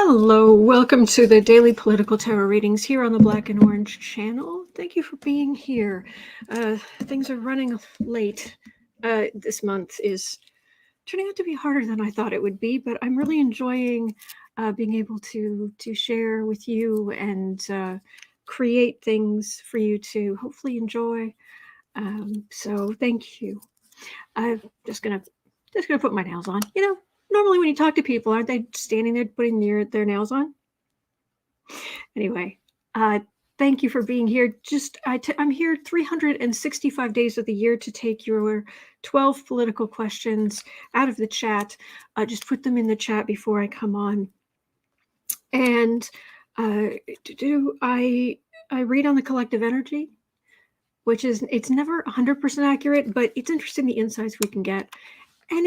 Hello, welcome to the Daily Political Tarot Readings here on the Black and Orange channel. Thank you for being here. Things are running late. This month is turning out to be harder than I thought it would be, but I'm really enjoying being able to share with you and create things for you to hopefully enjoy. So thank you. I'm just gonna put my nails on. You know, normally when you talk to people, aren't they standing there putting their nails on? Anyway, thank you for being here. I'm here 365 days of the year to take your 12 political questions out of the chat. Just put them in the chat before I come on. And I read on the collective energy, which is, it's never 100% accurate, but it's interesting the insights we can get. And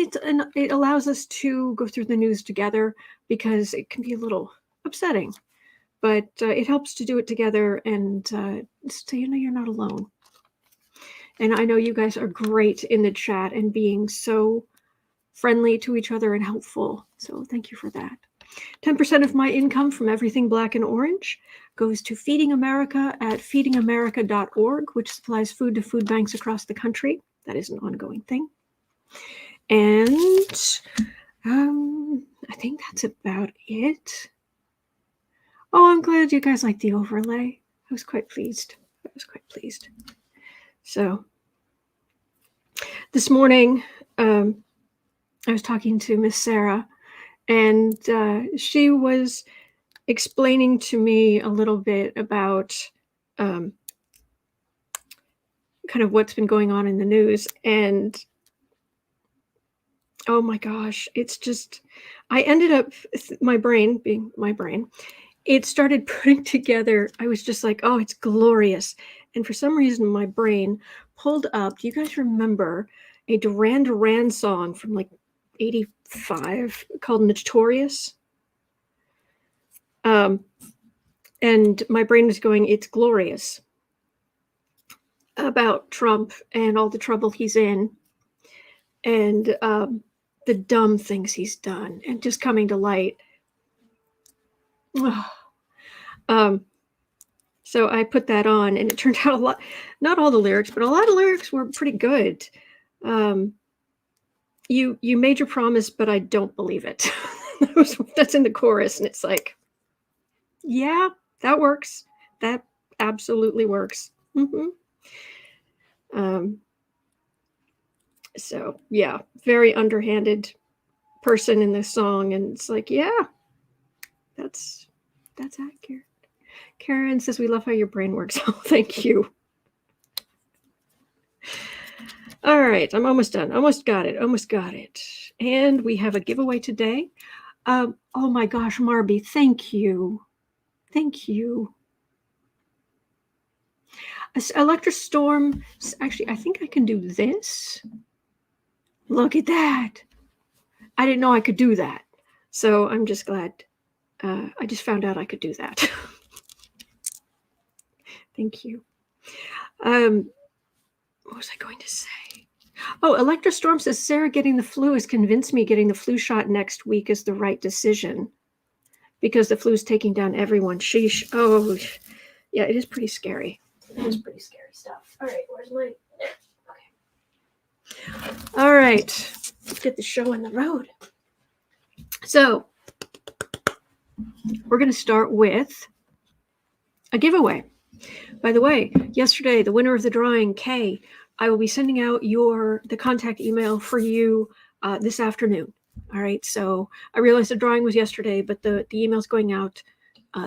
it allows us to go through the news together because it can be a little upsetting. But it helps to do it together, and so you know you're not alone. And I know you guys are great in the chat and being so friendly to each other and helpful. So thank you for that. 10% of my income from everything black and orange goes to Feeding America at feedingamerica.org, which supplies food to food banks across the country. That is an ongoing thing. And I think that's about it. Oh, I'm glad you guys like the overlay. I was quite pleased. So this morning, I was talking to Miss Sarah, and she was explaining to me a little bit about kind of what's been going on in the news. And oh my gosh, it's just, I ended up, my brain being my brain, it started putting together, I was just like, oh, it's glorious. And for some reason, my brain pulled up, do you guys remember a Duran Duran song from like 85 called Notorious? And my brain was going, it's glorious, about Trump and all the trouble he's in, and the dumb things he's done, and just coming to light. So I put that on, and it turned out a lot, not all the lyrics, but a lot of lyrics were pretty good. You made your promise, but I don't believe it. That's in the chorus, and it's like, yeah, that works. That absolutely works. So yeah, very underhanded person in this song, and it's like, yeah, that's accurate. Karen says, we love how your brain works. Oh, thank you. All right, I'm almost done. Almost got it. And we have a giveaway today. Oh my gosh, Marby, thank you. Electric Storm, actually, I think I can do this. Look at that. I didn't know I could do that. So I'm just glad. I just found out I could do that. Thank you. What was I going to say? Oh, Electra Storm says, Sarah getting the flu has convinced me getting the flu shot next week is the right decision because the flu is taking down everyone. Sheesh. Oh, yeah, it is pretty scary. It is pretty scary stuff. All right, where's my... Okay. All right, let's get the show on the road. So we're going to start with a giveaway. By the way, yesterday, the winner of the drawing, Kay, I will be sending out the contact email for you this afternoon. All right, so I realized the drawing was yesterday, but the email's going out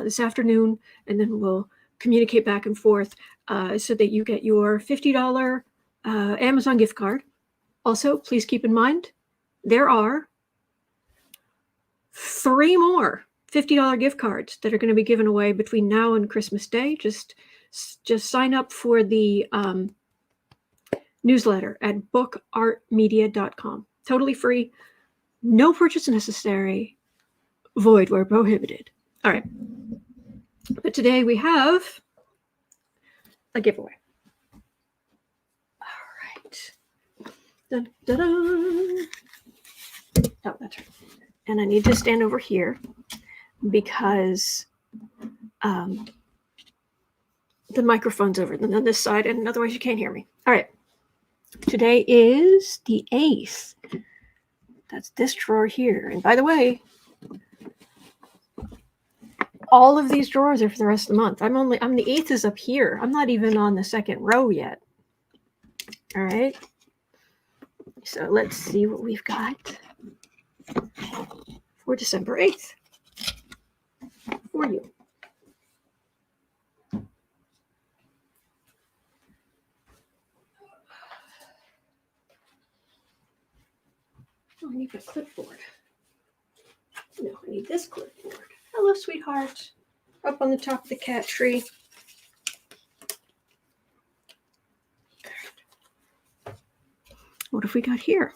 this afternoon, and then we'll communicate back and forth so that you get your $50 Amazon gift card. Also, please keep in mind, there are 3 more $50 gift cards that are going to be given away between now and Christmas Day. Just sign up for the newsletter at bookartmedia.com. Totally free. No purchase necessary. Void where prohibited. All right. But today we have a giveaway. All right. Dun, dun, dun. Oh, that's right. And I need to stand over here. because the microphone's over on this side, and otherwise you can't hear me. All right. Today is the 8th. That's this drawer here. And by the way, all of these drawers are for the rest of the month. I'm the 8th is up here. I'm not even on the second row yet. All right. So let's see what we've got for December 8th for you. Oh, I need my clipboard. No, I need this clipboard. Hello, sweetheart. Up on the top of the cat tree. What have we got here?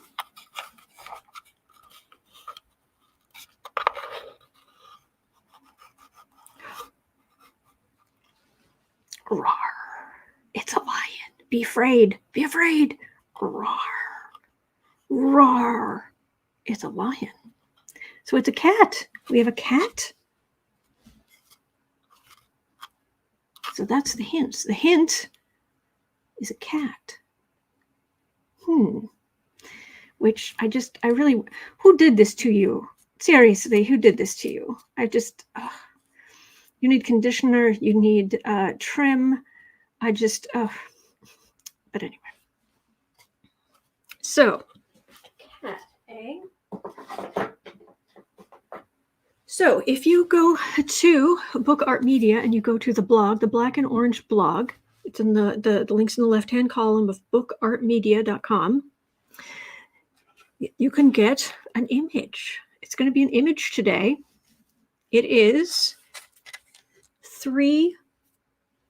Roar. It's a lion. Be afraid. Be afraid. Roar. Roar. It's a lion. So it's a cat. We have a cat. So that's the hint. The hint is a cat. Which I really, who did this to you? Seriously, who did this to you? You need conditioner, you need trim. But anyway. So, cat, eh? So if you go to Book Art Media and you go to the blog, the Black and Orange blog, it's in the links in the left-hand column of bookartmedia.com. You can get an image. It's going to be an image today. It is 3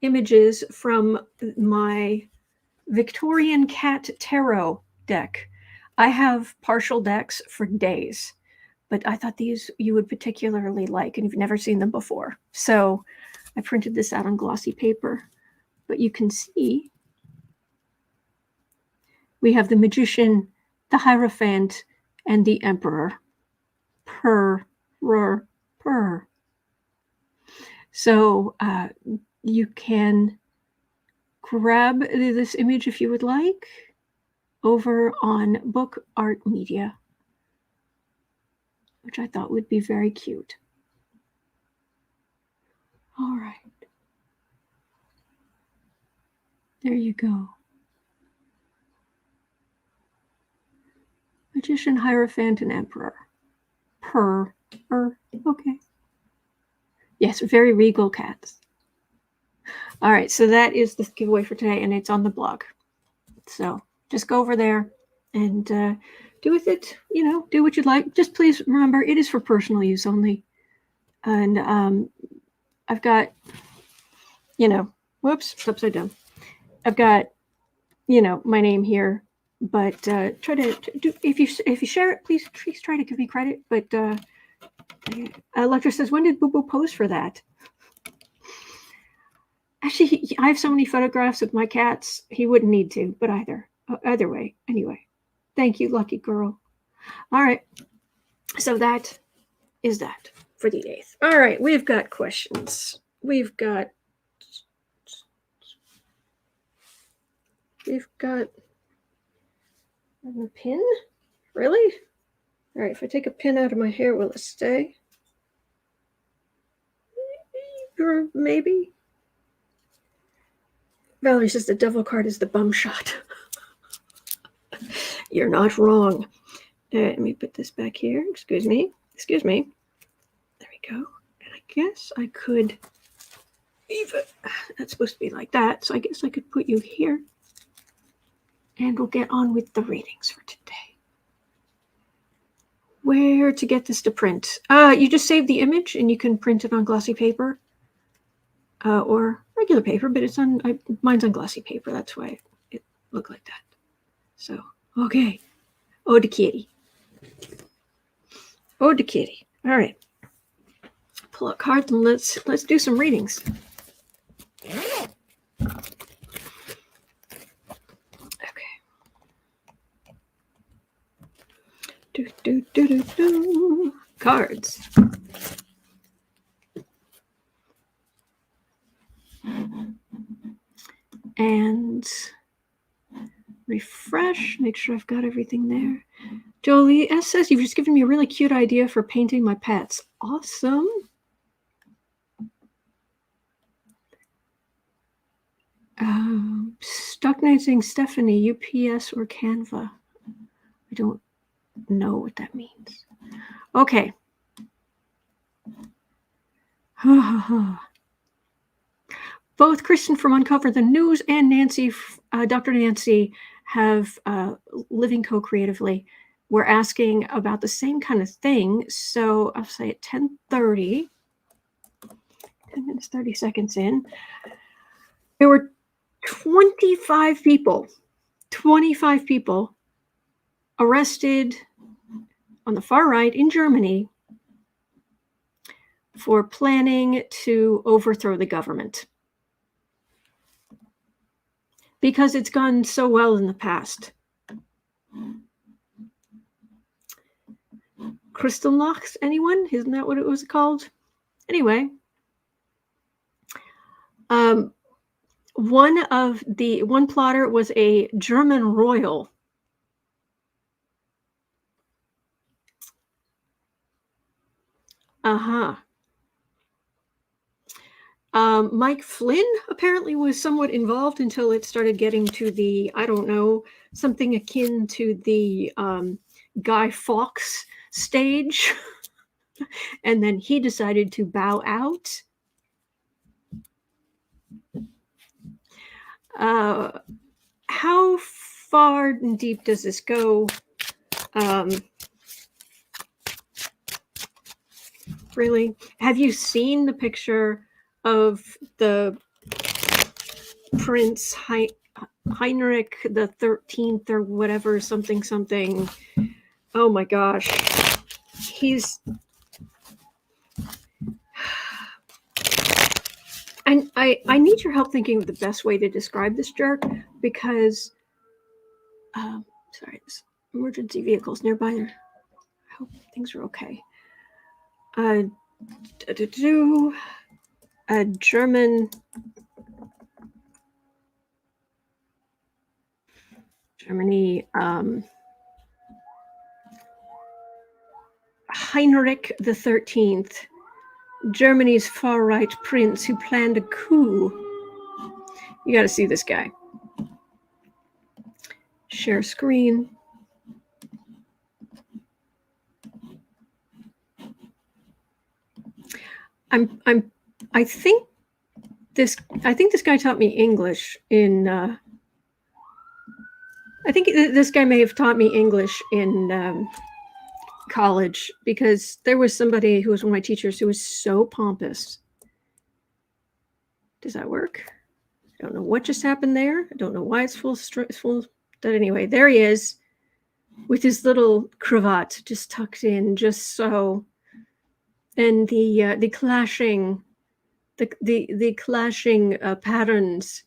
images from my Victorian Cat Tarot deck. I have partial decks for days, but I thought these you would particularly like, and you've never seen them before. So I printed this out on glossy paper, but you can see we have the Magician, the Hierophant, and the Emperor. Purr. So you can grab this image if you would like over on Book Art Media, which I thought would be very cute. All right. There you go. Magician, Hierophant, and Emperor. Okay. Yes, very regal cats. All right, so that is the giveaway for today, and it's on the blog. So just go over there and do with it, do what you'd like. Just please remember, it is for personal use only. And I've got, whoops, it's upside down. I've got, my name here, but try to do, if you share it, please try to give me credit. But Electra says, when did Boo Boo pose for that? Actually, I have so many photographs of my cats, he wouldn't need to, but either way, anyway. Thank you, lucky girl. All right, so that is that for the 8th. All right, we've got questions. We've got a pin? Really? All right, if I take a pin out of my hair, will it stay? Or maybe. Valerie says the devil card is the bum shot. You're not wrong. Let me put this back here. Excuse me. There we go. And I guess I could even, that's supposed to be like that. So I guess I could put you here. And we'll get on with the readings for today. Where to get this to print? You just save the image and you can print it on glossy paper. Or regular paper, but it's on, mine's on glossy paper. That's why it looked like that. So, okay. Oh, the kitty. All right. Pull out cards and let's do some readings. Okay. Cards. and refresh, make sure I've got everything there. Jolie S says, you've just given me a really cute idea for painting my pets. Awesome. Stuck saying Stephanie, UPS or Canva. I don't know what that means. Okay. Both Kristen from Uncover the News and Nancy, Dr. Nancy, have Living Co-Creatively. We're asking about the same kind of thing. So I'll say at 10:30, 10 minutes, 30 seconds in, there were 25 people arrested on the far right in Germany for planning to overthrow the government. Because it's gone so well in the past. Kristallnacht, anyone? Isn't that what it was called? Anyway, one plotter was a German royal. Mike Flynn apparently was somewhat involved until it started getting to the, I don't know, something akin to the Guy Fawkes stage. And then he decided to bow out. How far and deep does this go? Really? Have you seen the picture of the Prince Heinrich the 13th or whatever, something? Oh my gosh. And I need your help thinking of the best way to describe this jerk, because sorry, this emergency vehicles nearby. I hope things are okay. A Germany Heinrich the 13th, Germany's far-right prince who planned a coup. You got to see this guy. Share screen. I think this guy taught me English in I think this guy may have taught me English in college, because there was somebody who was one of my teachers who was so pompous. Does that work? I don't know what just happened there. I don't know why it's full. But anyway, there he is with his little cravat just tucked in, just so, and the clashing patterns,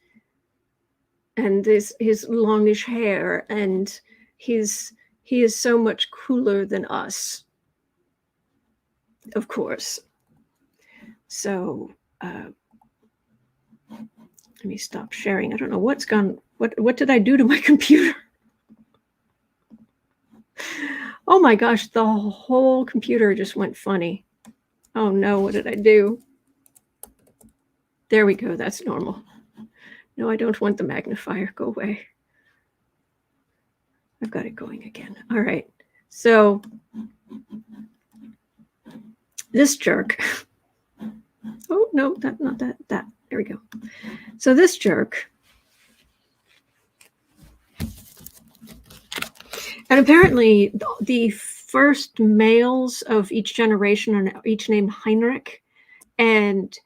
and his longish hair, and he is so much cooler than us, of course. So let me stop sharing. I don't know what's gone. What did I do to my computer? Oh my gosh, the whole computer just went funny. Oh no, what did I do? There we go, that's normal. No, I don't want the magnifier, go away. I've got it going again. All right, so this jerk. Oh no, not that. There we go. So this jerk. And apparently the first males of each generation are each named Heinrich, and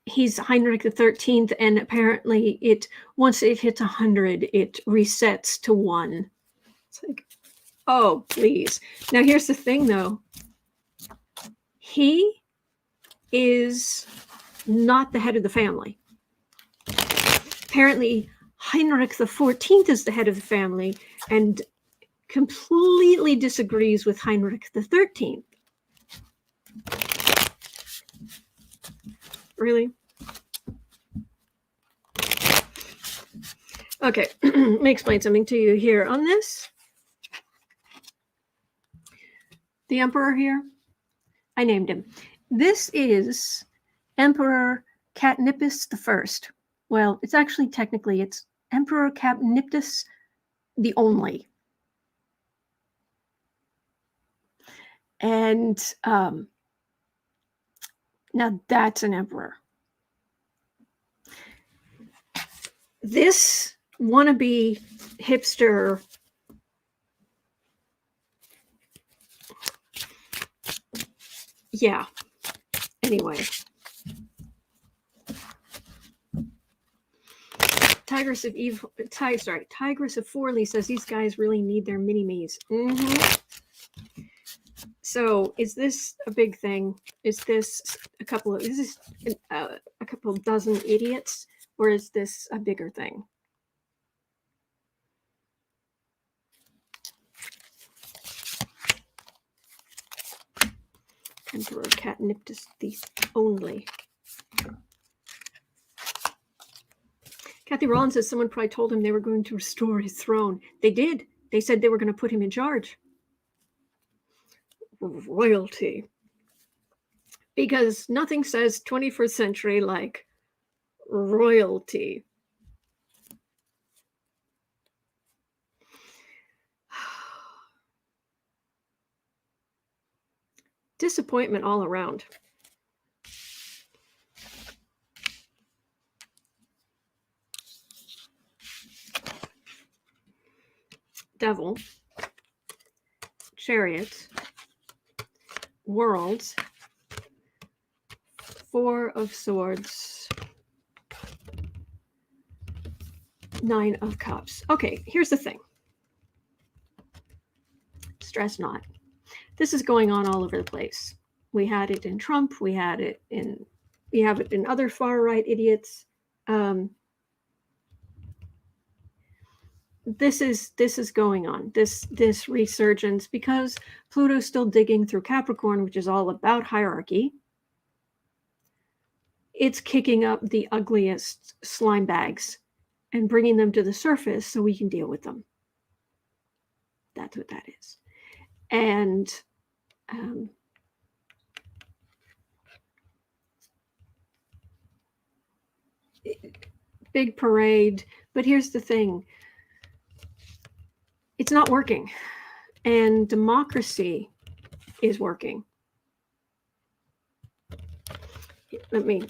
he's Heinrich the 13th, and apparently once it hits 100, it resets to 1. It's like, oh, please. Now here's the thing, though. He is not the head of the family. Apparently, Heinrich the 14th is the head of the family and completely disagrees with Heinrich the 13th. Really? Okay, let me explain something to you here on this. The emperor here, I named him. This is Emperor Catnippus I. Well, it's actually technically it's Emperor Catnippus the Only. And now that's an emperor. This wannabe hipster anyway, Tigress of Forley says these guys really need their mini-me's. So is this a big thing? Is this a couple dozen idiots, or is this a bigger thing? Emperor Catnippus the Only. Kathy Rollins says someone probably told him they were going to restore his throne. They did. They said they were going to put him in charge. Royalty. Because nothing says 21st century like royalty. Disappointment all around. Devil, Chariot, Worlds, Four of Swords, Nine of Cups. Okay, here's the thing. Stress not. This is going on all over the place. We had it in Trump. We have it in other far right idiots. This is going on. This resurgence because Pluto's still digging through Capricorn, which is all about hierarchy. It's kicking up the ugliest slime bags and bringing them to the surface so we can deal with them. That's what that is. And big parade. But here's the thing. It's not working. And democracy is working. Let me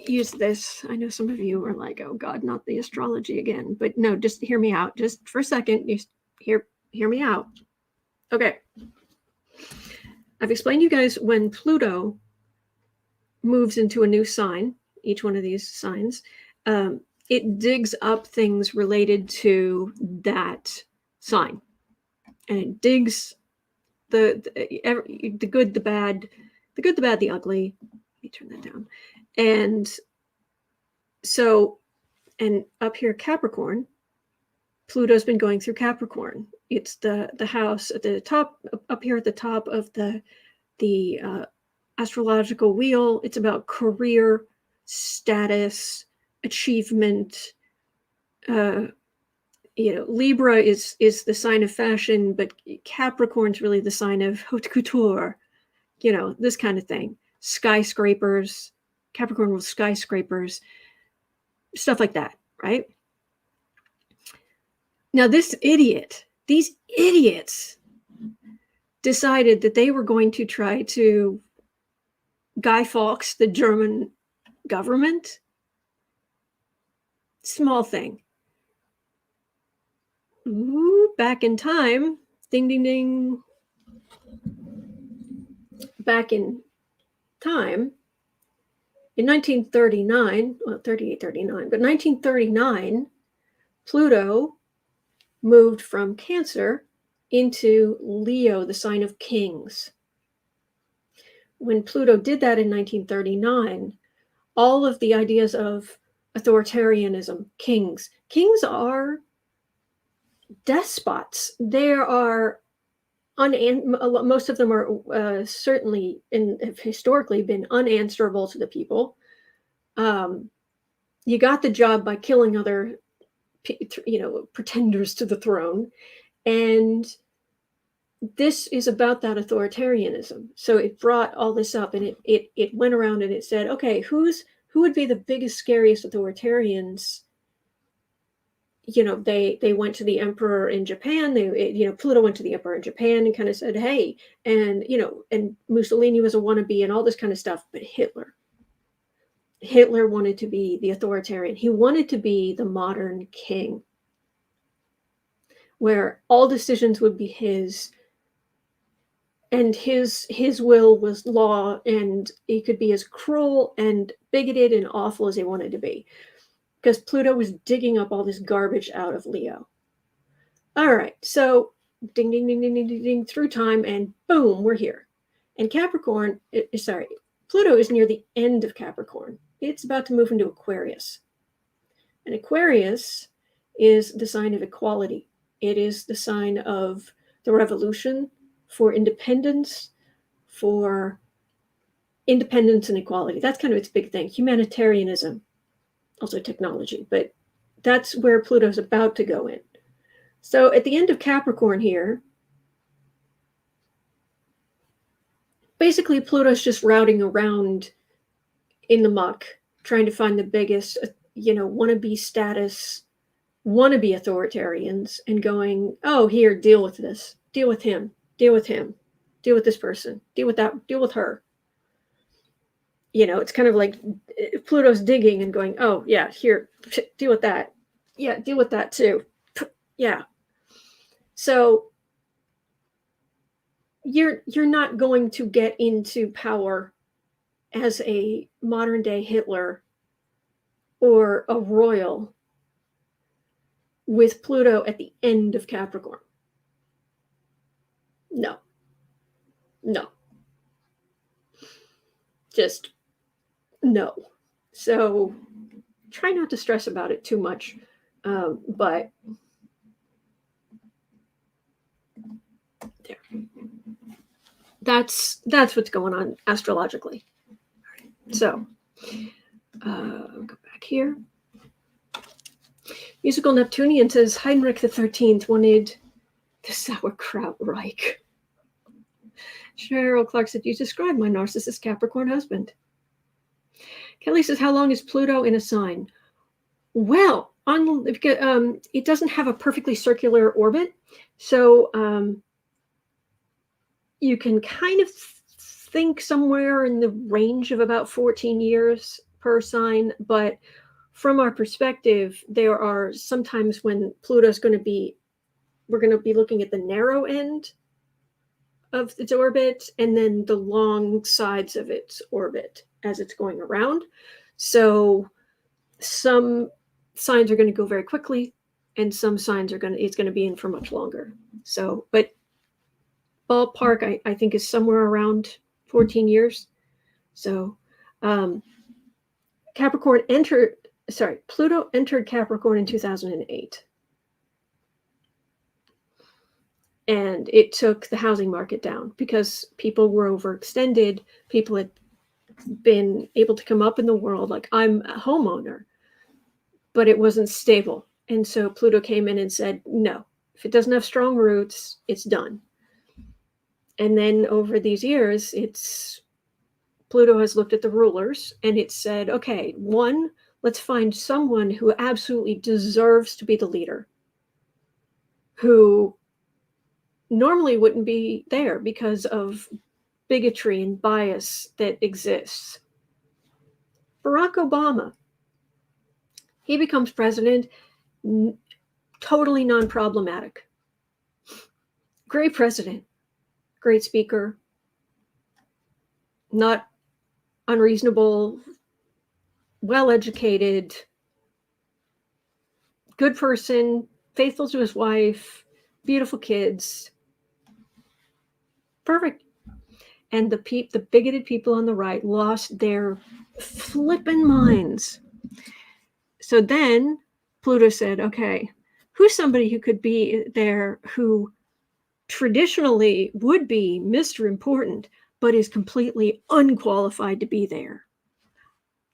use this. I know some of you are like, oh God, not the astrology again. But no, just hear me out. Just for a second. You hear me out. Okay. I've explained to you guys when Pluto moves into a new sign, each one of these signs, it digs up things related to that sign. And it digs the good, the bad, the ugly. Let me turn that down. And so, and up here, Capricorn, Pluto's been going through Capricorn. It's the house at the top, up here at the top of the astrological wheel. It's about career, status, achievement. Libra is the sign of fashion, but Capricorn's really the sign of haute couture. This kind of thing. Skyscrapers, Capricorn with skyscrapers, stuff like that, right? Now, these idiots decided that they were going to try to Guy Fawkes the German government. Small thing. Ooh, back in time, ding, ding, ding. Back in time, in 1939, well, 38, 39, but 1939, Pluto moved from Cancer into Leo, the sign of kings. When Pluto did that in 1939, all of the ideas of authoritarianism, kings are despots. There are most of them are certainly and have historically been unanswerable to the people. You got the job by killing other pretenders to the throne. And this is about that authoritarianism. So it brought all this up, and it went around and it said, okay, who would be the biggest, scariest authoritarians? They went to the emperor in Japan. Pluto went to the emperor in Japan and kind of said, hey, and Mussolini was a wannabe and all this kind of stuff. But Hitler wanted to be the authoritarian. He wanted to be the modern king, where all decisions would be his, and his will was law, and he could be as cruel and bigoted and awful as he wanted to be, because Pluto was digging up all this garbage out of Leo. All right, so ding, ding, ding, ding, ding, ding, ding, through time, and boom, we're here. And Pluto is near the end of Capricorn. It's about to move into Aquarius. And Aquarius is the sign of equality. It is the sign of the revolution for independence, and equality. That's kind of its big thing. Humanitarianism, also technology, but that's where Pluto's about to go in. So at the end of Capricorn here, basically Pluto's just routing around in the muck, trying to find the biggest, wannabe status, wannabe authoritarians, and going, oh, here, deal with this, deal with him, deal with him, deal with this person, deal with that, deal with her. It's kind of like Pluto's digging and going, oh, yeah, here, deal with that. Yeah, deal with that too. Yeah. So you're not going to get into power as a modern day Hitler or a royal with Pluto at the end of Capricorn. No. Just no. So try not to stress about it too much. But there. That's what's going on astrologically. So go back here. Musical Neptunian says Heinrich the 13th wanted the sauerkraut Reich. Cheryl Clark said, you described my narcissist Capricorn husband. Kelly says, how long is Pluto in a sign? Well, it doesn't have a perfectly circular orbit. So you can kind of think somewhere in the range of about 14 years per sign. But from our perspective, there are sometimes when Pluto's we're going to be looking at the narrow end of its orbit and then the long sides of its orbit as it's going around. So some signs are going to go very quickly and some signs it's going to be in for much longer. So, but ballpark, I think, is somewhere around 14 years. So Pluto entered Capricorn in 2008. And it took the housing market down because people were overextended. People had been able to come up in the world like, I'm a homeowner, but it wasn't stable. And so Pluto came in and said, no, if it doesn't have strong roots, it's done. And then over these years, Pluto has looked at the rulers and it said, okay, one, let's find someone who absolutely deserves to be the leader, who normally wouldn't be there because of bigotry and bias that exists. Barack Obama, he becomes president, totally non-problematic. Great president, great speaker, not unreasonable, well-educated, good person, faithful to his wife, beautiful kids. Perfect. And the bigoted people on the right lost their flippin' minds. So then Pluto said, okay, who's somebody who could be there who traditionally would be Mr. Important, but is completely unqualified to be there?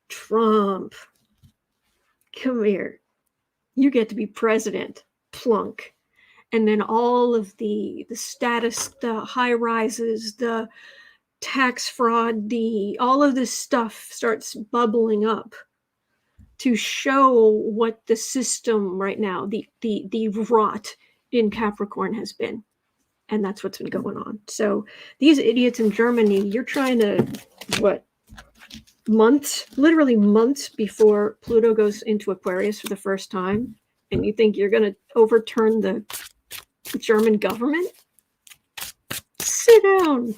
Trump. Come here. You get to be president. Plunk. And then all of the status, the high rises, the tax fraud, all of this stuff starts bubbling up to show what the system right now, the rot in Capricorn has been. And that's what's been going on. So these idiots in Germany, you're trying to, literally months before Pluto goes into Aquarius for the first time, and you think you're going to overturn the German government? Sit down.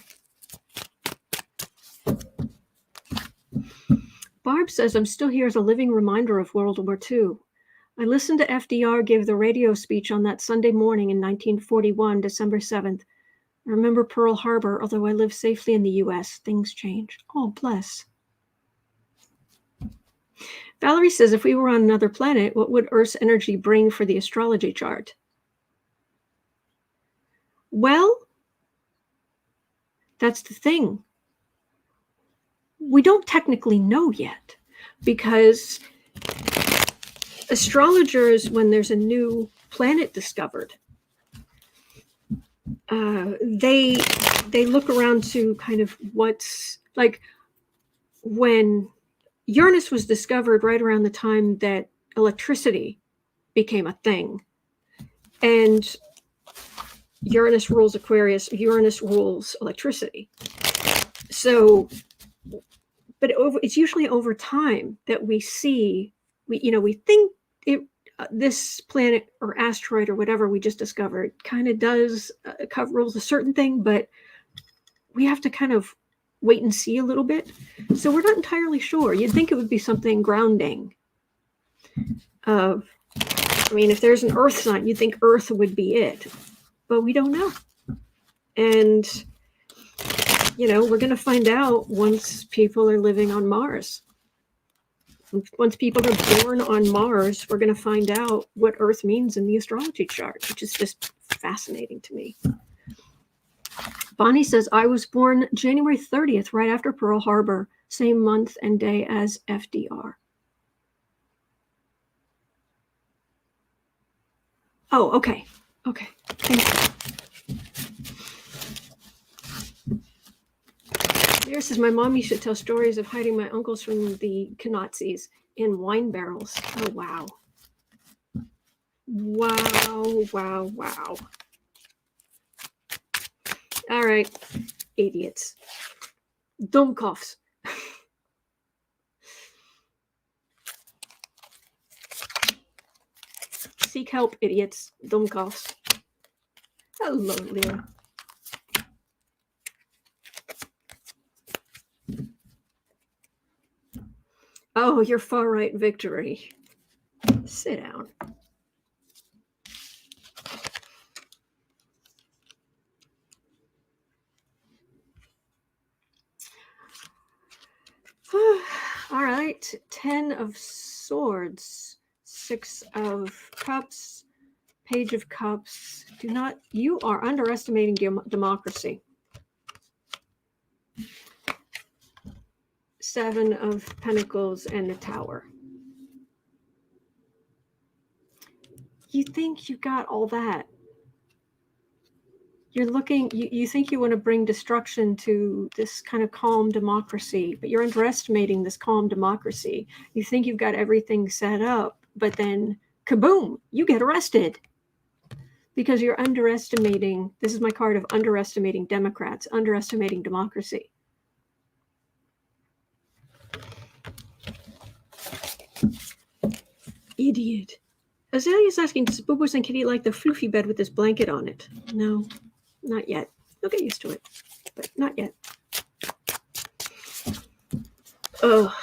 Barb says, I'm still here as a living reminder of World War II. I listened to FDR give the radio speech on that Sunday morning in 1941, December 7th. I remember Pearl Harbor, although I live safely in the U.S. Things change. Oh, bless. Valerie says, if we were on another planet, what would Earth's energy bring for the astrology chart? Well, that's the thing. We don't technically know yet, because astrologers, when there's a new planet discovered, they look around to kind of what's like when Uranus was discovered right around the time that electricity became a thing, and Uranus rules Aquarius, Uranus rules electricity. So, but it's usually over time that we see, we think this planet or asteroid or whatever we just discovered kind of does rules a certain thing, but we have to kind of wait and see a little bit. So we're not entirely sure. You'd think it would be something grounding. If there's an Earth sign, you'd think Earth would be it, but we don't know. And we're going to find out once people are living on Mars. Once people are born on Mars, we're going to find out what Earth means in the astrology chart, which is just fascinating to me. Bonnie says, I was born January 30th, right after Pearl Harbor, same month and day as FDR. Oh, okay. Okay. Thank you. There says, my mom used to tell stories of hiding my uncles from the Nazis in wine barrels. Oh, wow. Wow, wow, wow. All right, idiots. Dummkopfs. Seek help, idiots. Dummkopfs. Hello, Leah. Oh, your far-right victory. Sit down. All right. 10 of Swords. 6 of Cups. Page of Cups. You are underestimating democracy. 7 of Pentacles and the Tower. You think you got all that. You're looking, you think you want to bring destruction to this kind of calm democracy, but you're underestimating this calm democracy. You think you've got everything set up, but then kaboom, you get arrested. Because you're underestimating, this is my card of underestimating Democrats, underestimating democracy. Idiot. Azalea's asking, does Boo and Kitty like the floofy bed with this blanket on it? No, not yet. They'll get used to it, but not yet. Oh.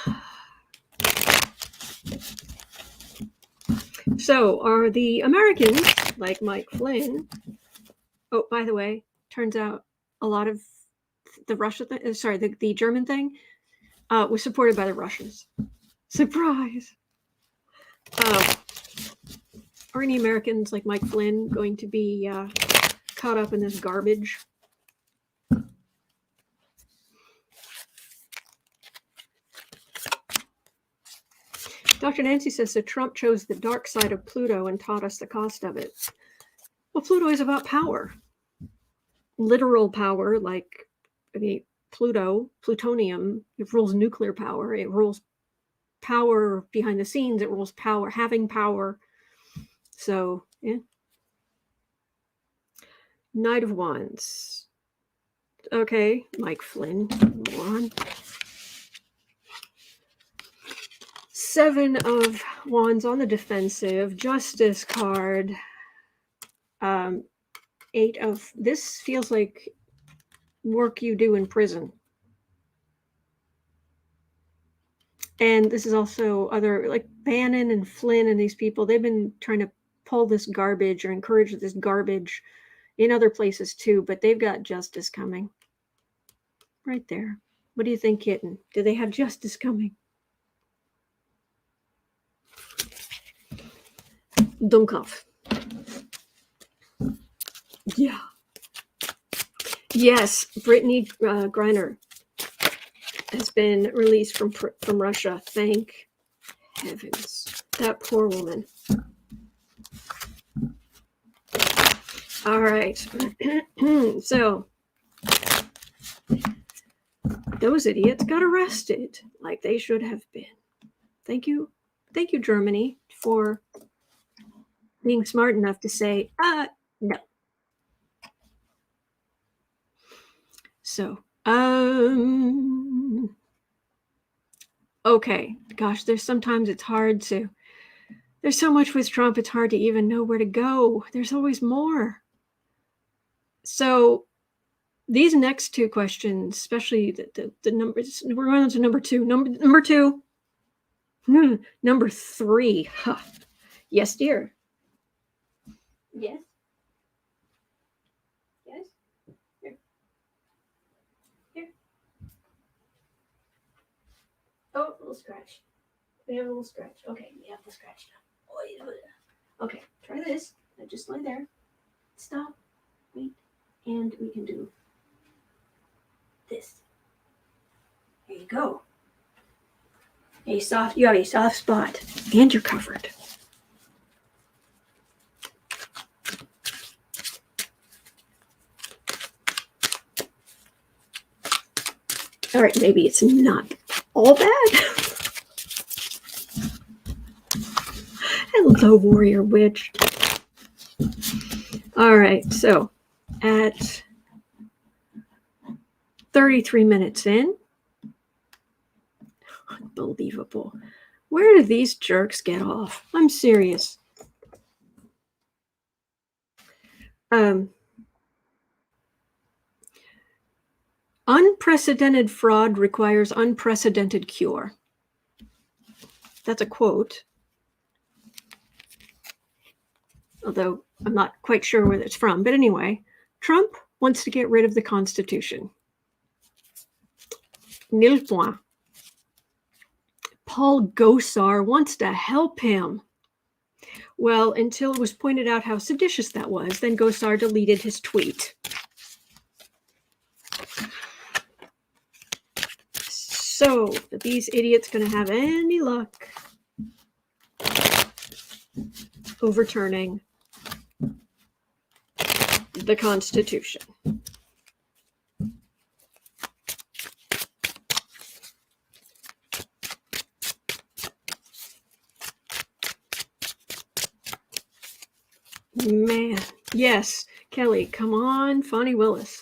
So, are the Americans, like Mike Flynn, oh, by the way, turns out a lot of the the German thing was supported by the Russians. Surprise! Are any Americans like Mike Flynn going to be caught up in this garbage? Dr. Nancy says that Trump chose the dark side of Pluto and taught us the cost of it. Well, Pluto is about power. Literal power, like, I mean, plutonium, it rules nuclear power. It rules power behind the scenes. It rules power, having power. So, yeah. Knight of Wands. Okay, Mike Flynn, moron. Seven of Wands on the defensive. Justice card. Eight of, this feels like work you do in prison. And this is also other, like Bannon and Flynn and these people, they've been trying to pull this garbage or encourage this garbage in other places too, but they've got justice coming. Right there. What do you think, Kitten? Do they have justice coming? Dummkopf. Yeah. Yes, Brittany Griner has been released from Russia. Thank heavens. That poor woman. All right. So, those idiots got arrested like they should have been. Thank you. Thank you, Germany, for being smart enough to say, no. So, okay. Gosh, sometimes it's hard to, there's so much with Trump, it's hard to even know where to go. There's always more. So, these next two questions, especially the numbers, we're going on to number two. Number two. Number three. Huh. Yes, dear. Yes. Yes. Here. Here. Oh, a little scratch. We have a little scratch. Okay, we have the scratch now. Okay, try this. Now just lay there. Stop. Wait. And we can do this. There you go. You have a soft spot. And you're covered. All right, maybe it's not all bad. Hello, warrior witch. All right, so at 33 minutes in, unbelievable. Where do these jerks get off? I'm serious. Unprecedented fraud requires unprecedented cure. That's a quote. Although I'm not quite sure where it's from. But anyway, Trump wants to get rid of the Constitution. Nil point. Paul Gosar wants to help him. Well, until it was pointed out how seditious that was, then Gosar deleted his tweet. So, are these idiots going to have any luck overturning the Constitution? Man, yes, Kelly, come on, Fonnie Willis.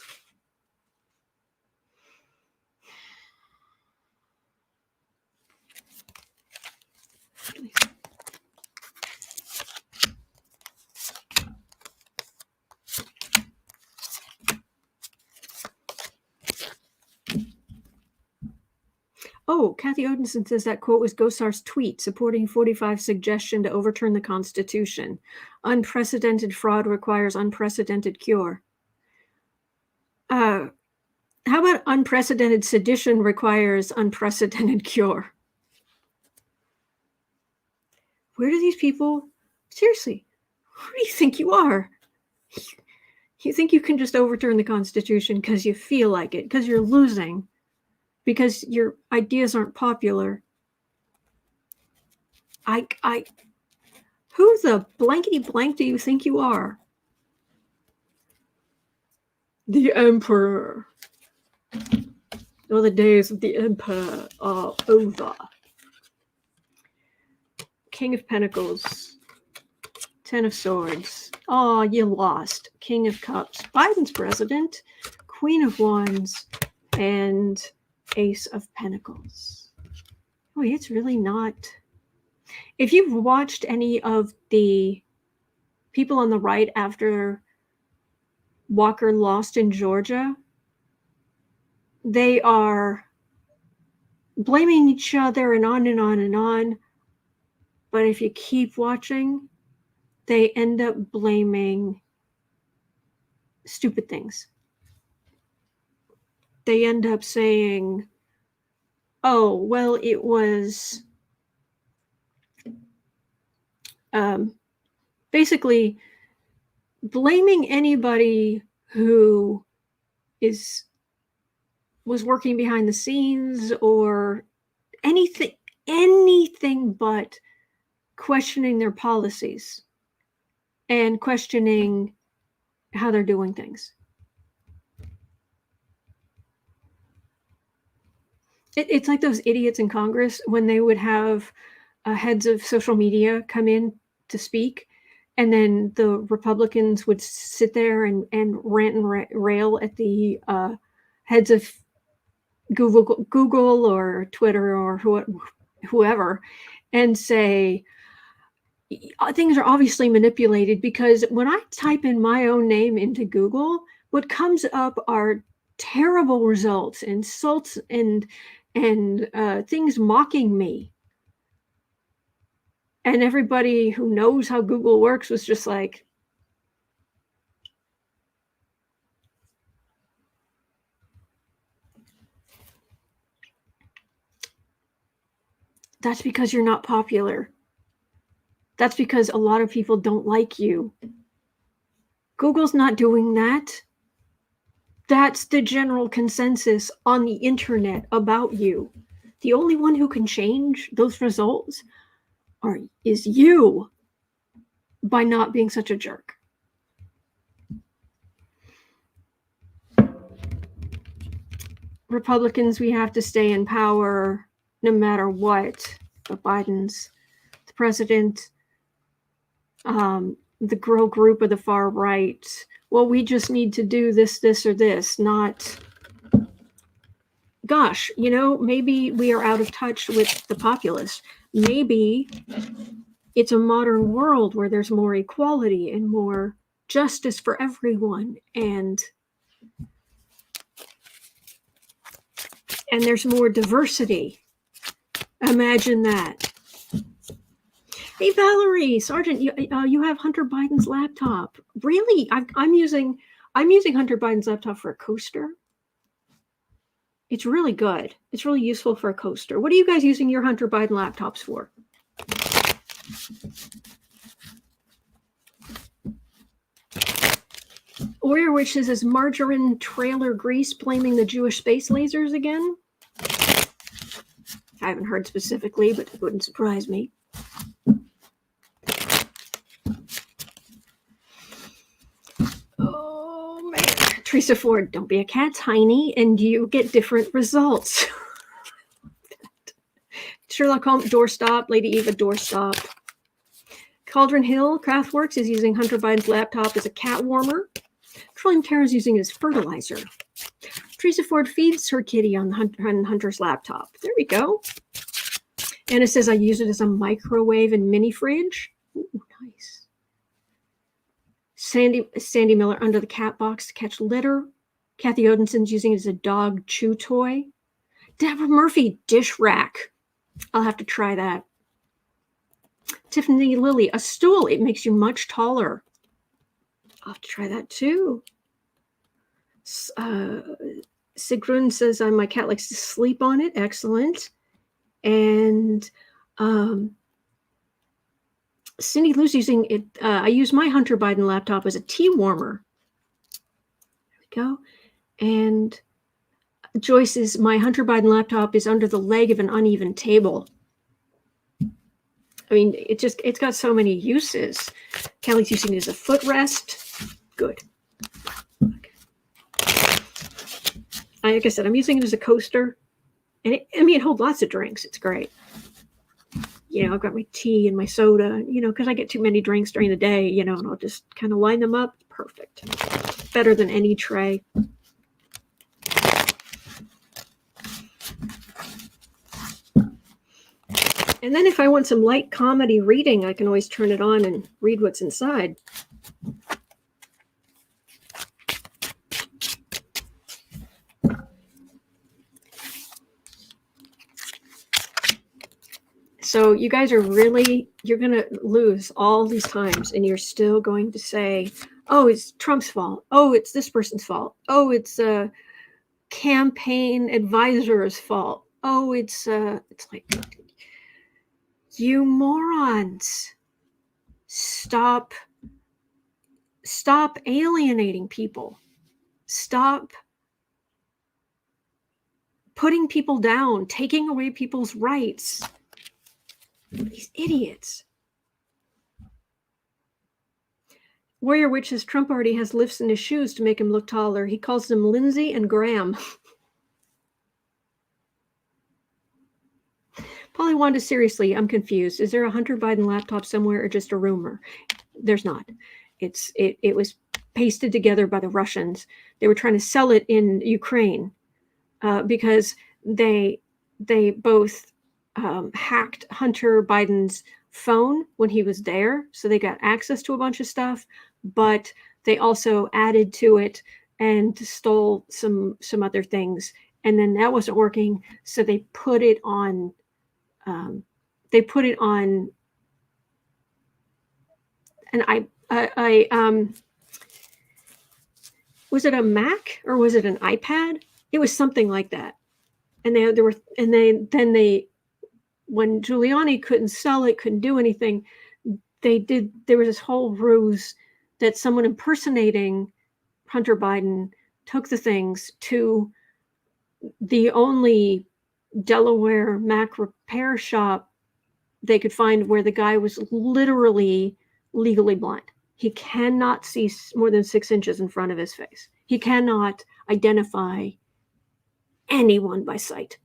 Oh, Kathy Odinson says that quote was Gosar's tweet supporting 45's suggestion to overturn the Constitution. Unprecedented fraud requires unprecedented cure. How about unprecedented sedition requires unprecedented cure? Where do these people, seriously, who do you think you are? You think you can just overturn the Constitution because you feel like it, because you're losing, because your ideas aren't popular? who the blankety blank do you think you are? The Emperor. Oh, the days of the Emperor are over. King of Pentacles. Ten of Swords. Oh, you lost. King of Cups. Biden's president. Queen of Wands. And Ace of Pentacles. Oh, it's really not. If you've watched any of the people on the right after Walker lost in Georgia, they are blaming each other and on and on and on. But if you keep watching, they end up blaming stupid things. They end up saying, oh, well, it was basically blaming anybody who was working behind the scenes or anything but questioning their policies and questioning how they're doing things. It's like those idiots in Congress when they would have heads of social media come in to speak, and then the Republicans would sit there and rant and rail at the heads of Google or Twitter or whoever, and say, things are obviously manipulated, because when I type in my own name into Google, what comes up are terrible results, insults, and things mocking me. And everybody who knows how Google works was just like, that's because you're not popular. That's because a lot of people don't like you. Google's not doing that. That's the general consensus on the internet about you. The only one who can change those results is you, by not being such a jerk. Republicans, we have to stay in power no matter what. But Biden's the president. The girl group of the far right, well, we just need to do this, or this, not, gosh, maybe we are out of touch with the populace. Maybe it's a modern world where there's more equality and more justice for everyone, and there's more diversity. Imagine that. Hey, Valerie, Sergeant, you have Hunter Biden's laptop. Really? I'm using Hunter Biden's laptop for a coaster. It's really good. It's really useful for a coaster. What are you guys using your Hunter Biden laptops for? Warrior Wishes is margarine trailer grease blaming the Jewish space lasers again? I haven't heard specifically, but it wouldn't surprise me. Oh, man. Teresa Ford, don't be a cat, Tiny, and you get different results. Sherlock Holmes, doorstop. Lady Eva, doorstop. Cauldron Hill Craftworks is using Hunter Biden's laptop as a cat warmer. Trillium Terror is using it as fertilizer. Teresa Ford feeds her kitty on Hunter's laptop. There we go. Anna says, I use it as a microwave and mini fridge. Ooh, nice. Sandy Miller, under the cat box to catch litter. Kathy Odinson's using it as a dog chew toy. Deborah Murphy, dish rack. I'll have to try that. Tiffany Lilly, a stool. It makes you much taller. I'll have to try that too. Sigrun says, my cat likes to sleep on it. Excellent. And Cindy Lou's using it. I use my Hunter Biden laptop as a tea warmer. There we go. And Joyce's, my Hunter Biden laptop is under the leg of an uneven table. I mean, it's got so many uses. Kelly's using it as a footrest. Good. Like I said, I'm using it as a coaster. And it holds lots of drinks. It's great. I've got my tea and my soda, because I get too many drinks during the day, and I'll just kind of line them up. Perfect. Better than any tray. And then if I want some light comedy reading, I can always turn it on and read what's inside. So you guys are you're going to lose all these times, and you're still going to say, oh, it's Trump's fault. Oh, it's this person's fault. Oh, it's a campaign advisor's fault. Oh, it's like, you morons, stop alienating people. Stop putting people down, taking away people's rights. These idiots. Warrior Witch says Trump already has lifts in his shoes to make him look taller. He calls them Lindsey and Graham. Polly Wanda, seriously, I'm confused. Is there a Hunter Biden laptop somewhere or just a rumor? There's not. It was pasted together by the Russians. They were trying to sell it in Ukraine because they both hacked Hunter Biden's phone when he was there, so they got access to a bunch of stuff, but they also added to it and stole some other things, and then that wasn't working, so they put it on and I was it a Mac or was it an iPad? It was something like that. And they when Giuliani couldn't sell it, couldn't do anything, there was this whole ruse that someone impersonating Hunter Biden took the things to the only Delaware Mac repair shop they could find, where the guy was literally legally blind. He cannot see more than 6 inches in front of his face. He cannot identify anyone by sight.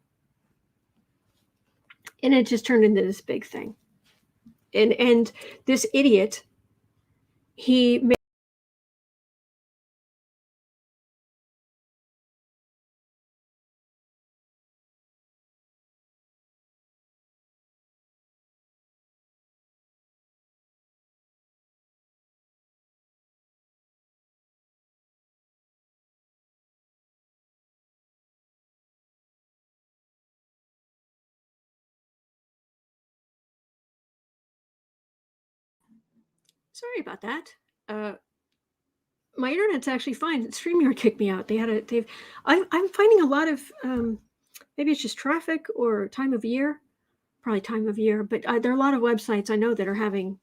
And it just turned into this big thing. And this idiot, he made sorry about that. My internet's actually fine. StreamYard kicked me out. I'm finding a lot of maybe it's just traffic or time of year, probably time of year. But there are a lot of websites I know that are having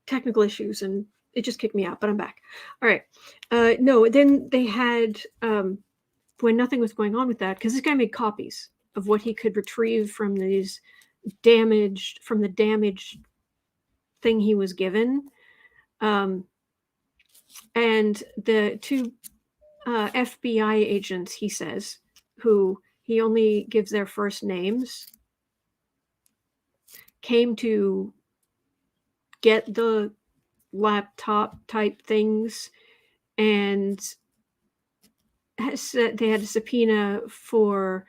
technical issues, and it just kicked me out. But I'm back. All right. No, then they had when nothing was going on with that, because this guy made copies of what he could retrieve from the damaged thing he was given. And the two FBI agents, he says, who he only gives their first names, came to get the laptop type things, and they had a subpoena for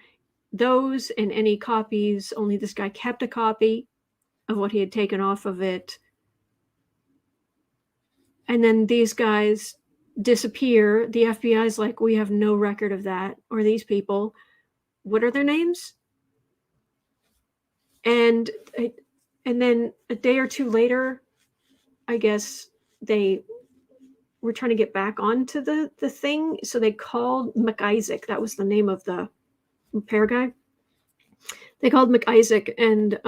those and any copies. Only this guy kept a copy of what he had taken off of it. And then these guys disappear. The FBI's like, we have no record of that, or these people. What are their names? And then a day or two later, I guess they were trying to get back onto the thing. So they called McIsaac. That was the name of the repair guy. They called McIsaac and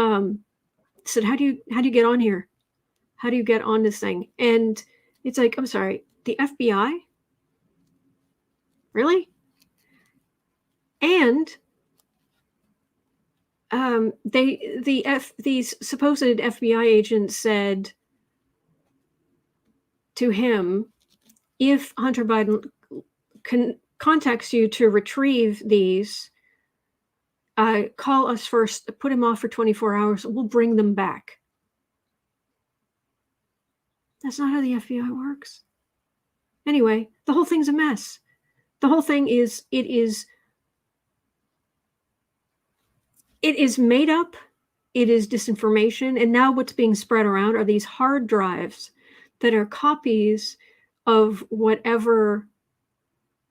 said, how do you get on here? How do you get on this thing? And it's like, I'm sorry, the FBI? Really? And these supposed FBI agents said to him, if Hunter Biden contacts you to retrieve these, call us first, put him off for 24 hours, we'll bring them back. That's not how the FBI works. Anyway, the whole thing's a mess. The whole thing is, it is made up, it is disinformation, and now what's being spread around are these hard drives that are copies of whatever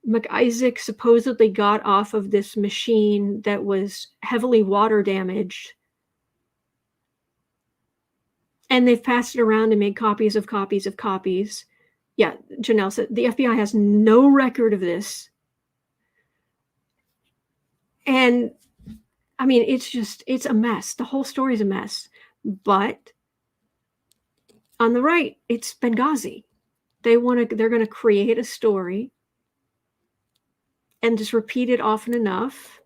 McIsaac supposedly got off of this machine that was heavily water damaged. And they've passed it around and made copies of copies of copies. Yeah, Janelle said the FBI has no record of this. And I mean, it's a mess. The whole story is a mess. But on the right, it's Benghazi. They're going to create a story and just repeat it often enough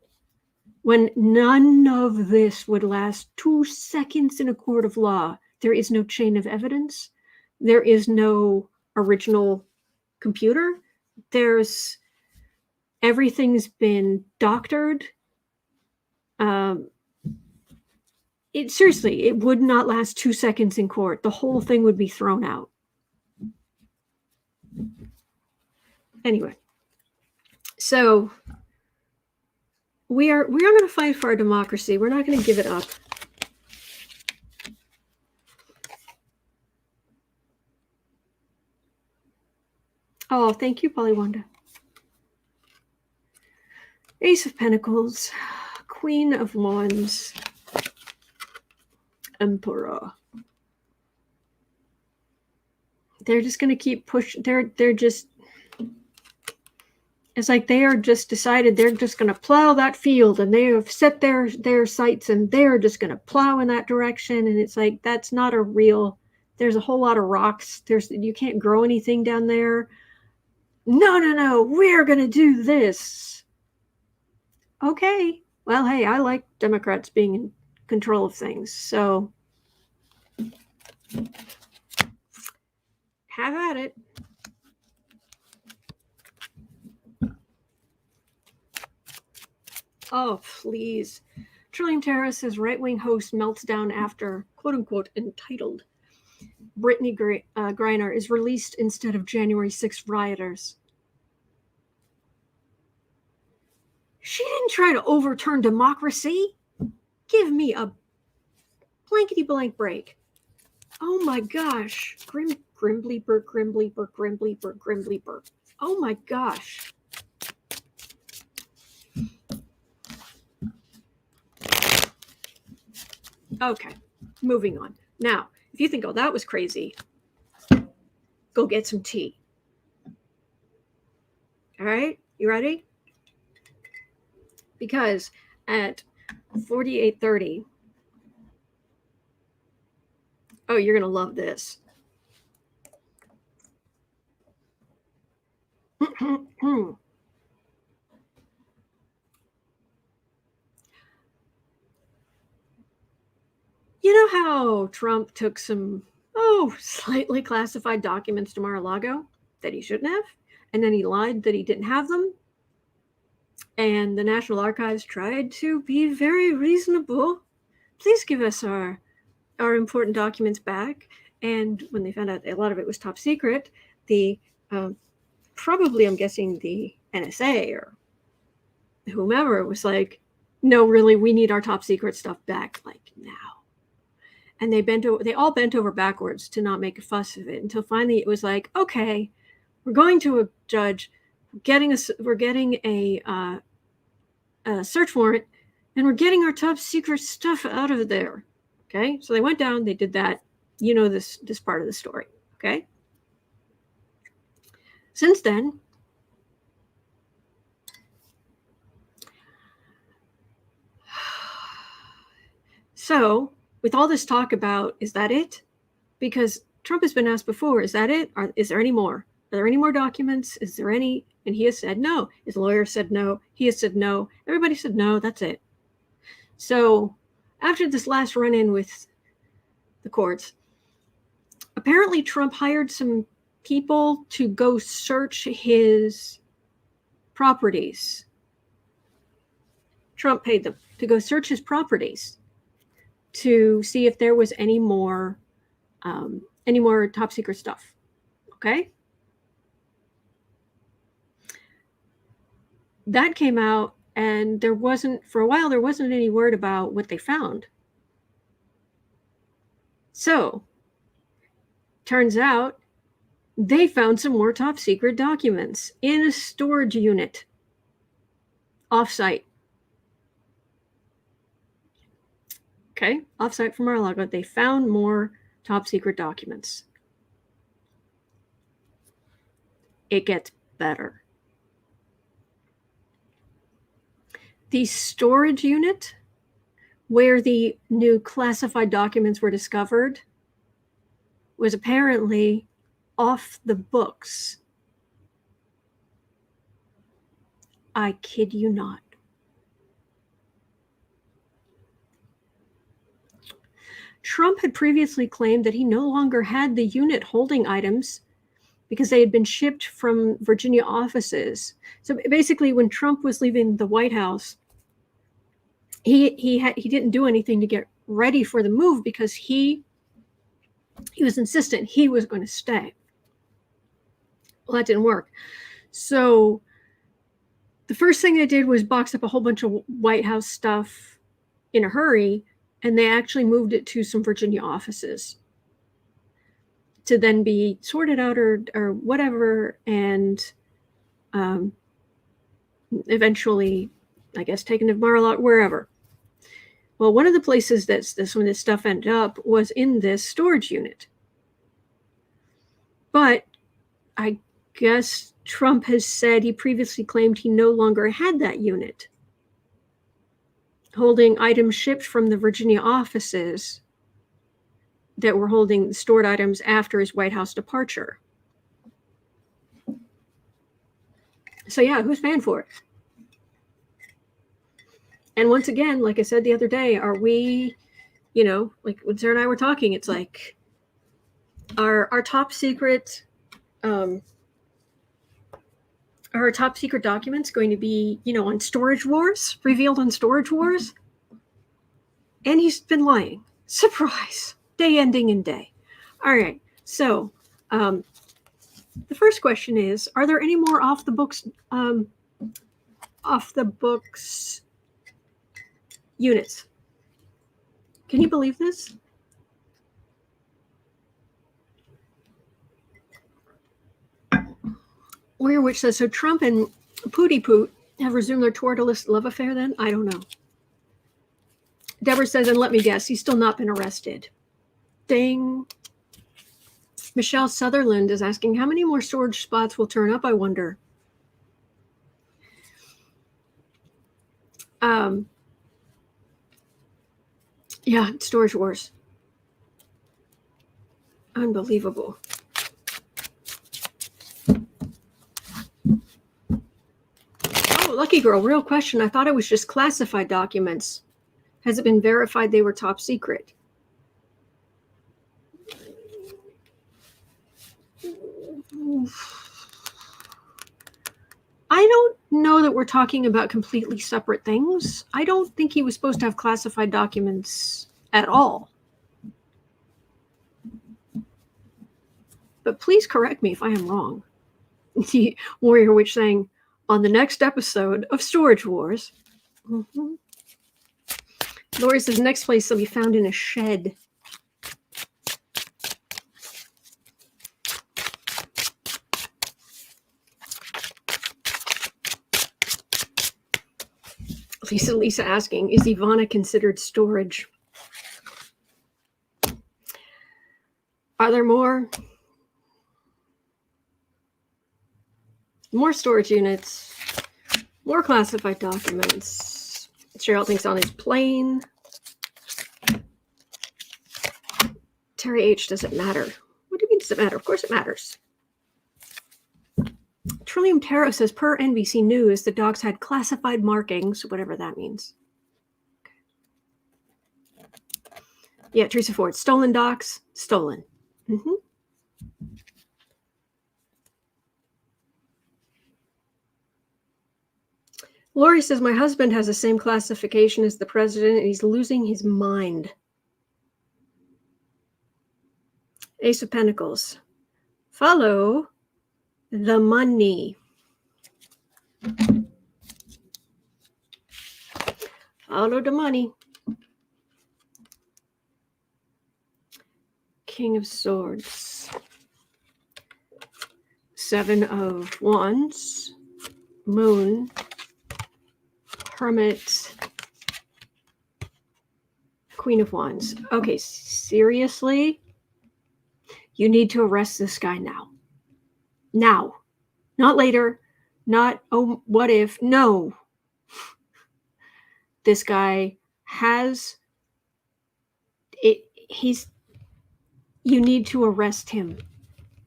when none of this would last 2 seconds in a court of law. There is no chain of evidence. There is no original computer. Everything's been doctored. Seriously, it would not last 2 seconds in court. The whole thing would be thrown out. Anyway, so we are going to fight for our democracy. We're not going to give it up. Oh, thank you, Polywanda. Ace of Pentacles, Queen of Wands, Emperor. They're just going to keep pushing. They're just, it's like they are just decided they're just going to plow that field, and they have set their sights, and they're just going to plow in that direction. And it's like, that's not a real, there's a whole lot of rocks. You can't grow anything down there. No, we're going to do this. Okay. Well, hey, I like Democrats being in control of things. So have at it. Oh, please. Trillium Terror says right-wing host melts down after, quote-unquote, entitled. Brittany Griner is released instead of January 6th rioters. She didn't try to overturn democracy. Give me a blankety-blank break. Oh my gosh. Grimbleeper. Oh my gosh. Okay, moving on. Now, if you think, oh, that was crazy, go get some tea. All right, you ready? Because at 48:30, oh, you're going to love this. You know how Trump took some, slightly classified documents to Mar-a-Lago that he shouldn't have, and then he lied that he didn't have them? And the National Archives tried to be very reasonable. Please give us our important documents back. And when they found out a lot of it was top secret, the probably, I'm guessing, the NSA or whomever was like, no, really, we need our top secret stuff back, like, now. And they all bent over backwards to not make a fuss of it, until finally it was like, okay, we're going to a judge, we're getting a search warrant, and we're getting our top secret stuff out of there. Okay, so they went down, they did that. You know this part of the story. Okay. Since then, so with all this talk about, is that it? Because Trump has been asked before, is that it? Is there any more? Are there any more documents? Is there any? And he has said no. His lawyer said no. He has said no. Everybody said no. That's it. So after this last run-in with the courts, apparently Trump hired some people to go search his properties. Trump paid them to go search his properties to see if there was any more top secret stuff. Okay. That came out, and for a while, there wasn't any word about what they found. So, turns out they found some more top secret documents in a storage unit off-site. Okay, off-site from Mar-a-Lago, they found more top secret documents. It gets better. The storage unit where the new classified documents were discovered was apparently off the books. I kid you not. Trump had previously claimed that he no longer had the unit holding items because they had been shipped from Virginia offices. So basically, when Trump was leaving the White House, he didn't do anything to get ready for the move because he was insistent he was going to stay. Well, that didn't work. So the first thing they did was box up a whole bunch of White House stuff in a hurry, and they actually moved it to some Virginia offices to then be sorted out or whatever, and eventually, I guess, taken to Mar-a-Lago, wherever. Well, one of the places that some of this stuff ended up was in this storage unit. But I guess Trump has said he previously claimed he no longer had that unit, holding items shipped from the Virginia offices that were holding stored items after his White House departure. So yeah, who's paying for it? And once again, like I said the other day, are we, like when Sarah and I were talking, it's like, our top secret documents going to be, on Storage Wars, revealed on Storage Wars? And he's been lying. Surprise. Day ending in day. All right. So the first question is, are there any more off the books units? Can you believe this? Warrior Witch says, so Trump and Pootie Poot have resumed their tortilist love affair then? I don't know. Deborah says, and let me guess, he's still not been arrested. Ding. Michelle Sutherland is asking, how many more storage spots will turn up, I wonder? Yeah, Storage Wars. Unbelievable. Oh, Lucky Girl, real question. I thought it was just classified documents. Has it been verified they were top secret? I don't know that we're talking about completely separate things. I don't think he was supposed to have classified documents at all. But please correct me if I am wrong. The Warrior Witch saying, on the next episode of Storage Wars. Mm-hmm. Lori says, next place will be found in a shed. Lisa asking, is Ivana considered storage? Are there more storage units, more classified documents? Cheryl thinks on his plane. Terry H, does it matter? What do you mean does it matter? Of course it matters. Trillium Tarot says, per NBC News, the dogs had classified markings, whatever that means. Yeah, Teresa Ford. Stolen docs, stolen. Mm-hmm. Lori says, my husband has the same classification as the president, and he's losing his mind. Ace of Pentacles. Follow the money. Follow the money. King of Swords. Seven of Wands. Moon. Hermit. Queen of Wands. Okay, seriously? You need to arrest this guy now. Now. Not later. Not, oh, what if? No. This guy has it. You need to arrest him.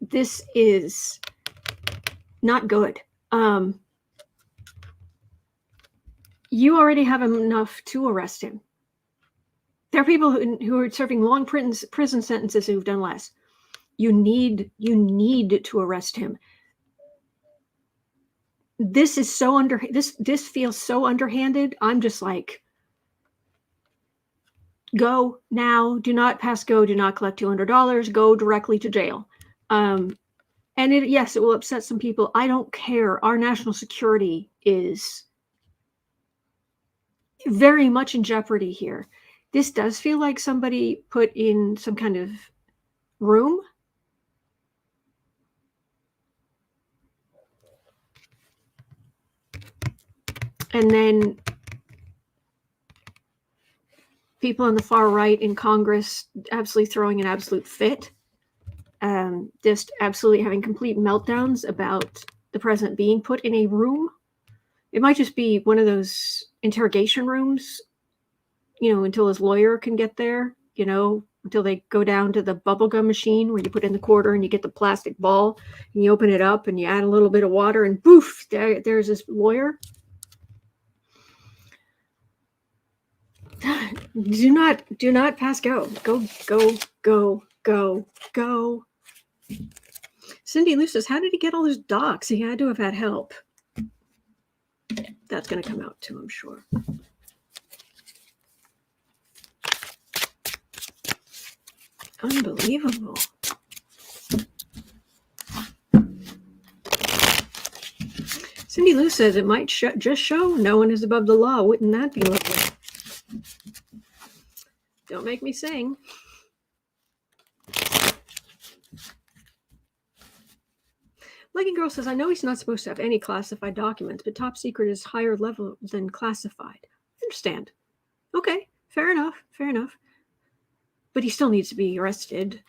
This is not good. You already have enough to arrest him. There are people who are serving long prison sentences who've done less. You need to arrest him. This is so this feels so underhanded. I'm just like, go now. Do not pass go. Do not collect $200. Go directly to jail. And yes, it will upset some people. I don't care. Our national security is very much in jeopardy here. This does feel like somebody put in some kind of room. And then people on the far right in Congress absolutely throwing an absolute fit. Just absolutely having complete meltdowns about the president being put in a room. It might just be one of those interrogation rooms, until his lawyer can get there, until they go down to the bubblegum machine where you put in the quarter and you get the plastic ball and you open it up and you add a little bit of water and poof, there's this lawyer. Do not pass go. Go. Cindy Lou says, how did he get all those docs? He had to have had help. That's going to come out too, I'm sure. Unbelievable. Cindy Lou says it might just show no one is above the law. Wouldn't that be lovely? Don't make me sing. Leggy Girl says, I know he's not supposed to have any classified documents, but top secret is higher level than classified. I understand. Okay, fair enough. But he still needs to be arrested.